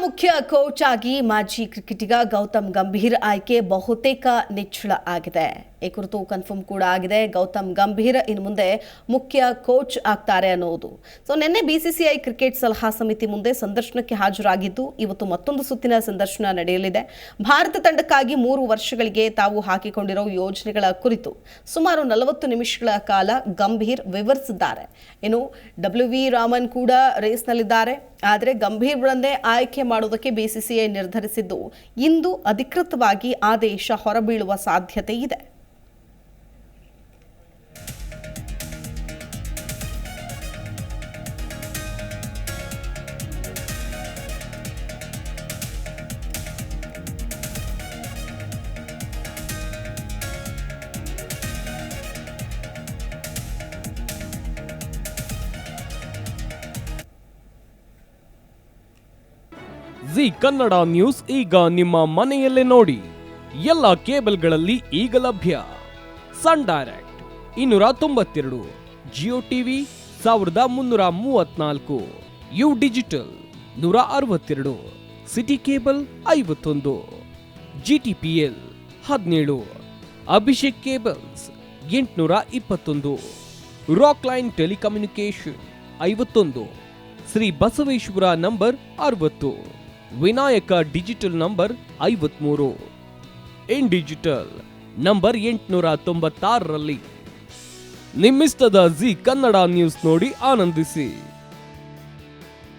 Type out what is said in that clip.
ಮುಖ್ಯ ಕೋಚ್ ಆಗಿ ಮಾಜಿ ಕ್ರಿಕೆಟಿಗ ಗೌತಮ್ ಗಂಭೀರ್ ಆಯ್ಕೆ ಬಹುತೇಕ ನಿಚ್ಚಳ ಆಗಿದೆ. ಈ ಕುರಿತು ಕನ್ಫರ್ಮ್ ಕೂಡ ಆಗಿದೆ. ಗೌತಮ್ ಗಂಭೀರ್ ಇನ್ನು ಮುಂದೆ ಮುಖ್ಯ ಕೋಚ್ ಆಗ್ತಾರೆ ಅನ್ನೋದು. ನಿನ್ನೆ ಬಿಸಿಸಿಐ ಕ್ರಿಕೆಟ್ ಸಲಹಾ ಸಮಿತಿ ಮುಂದೆ ಸಂದರ್ಶನಕ್ಕೆ ಹಾಜರಾಗಿದ್ದು ಇವತ್ತು ಮತ್ತೊಂದು ಸುತ್ತಿನ ಸಂದರ್ಶನ ನಡೆಯಲಿದೆ. ಭಾರತ ತಂಡಕ್ಕಾಗಿ 3 ವರ್ಷಗಳಿಗೆ ತಾವು ಹಾಕಿಕೊಂಡಿರೋ ಯೋಜನೆಗಳ ಕುರಿತು ಸುಮಾರು 40 ನಿಮಿಷಗಳ ಕಾಲ ಗಂಭೀರ್ ವಿವರಿಸಿದ್ದಾರೆ. ಇನ್ನು WV ರಾಮನ್ ಕೂಡ ರೇಸ್ನಲ್ಲಿದ್ದಾರೆ. ಆದರೆ ಗಂಭೀರ್ಗಳನ್ನೇ ಆಯ್ಕೆ ಮಾಡುವುದಕ್ಕೆ ಬಿಸಿಸಿಐ ನಿರ್ಧರಿಸಿದ್ದು ಇಂದು ಅಧಿಕೃತವಾಗಿ ಆದೇಶ ಹೊರಬೀಳುವ ಸಾಧ್ಯತೆ ಇದೆ. ಜಿ ಕನ್ನಡ ನ್ಯೂಸ್ ಈಗ ನಿಮ್ಮ ಮನೆಯಲ್ಲೇ ನೋಡಿ. ಎಲ್ಲ ಕೇಬಲ್ಗಳಲ್ಲಿ ಈಗ ಲಭ್ಯ. Sun Direct 292, Jio TV 1334, U Digital 162, City Cable 51, GTPL 17, Abhishek Cables 821, Rockline Telecommunication 51, Shri Basaveshwara number 60, Vinayaka Digital number 53, In Digital number 896ರಲ್ಲಿ ನಿಮ್ಮಿಸ್ತದ ಜಿ ಕನ್ನಡ ನ್ಯೂಸ್ ನೋಡಿ ಆನಂದಿಸಿ.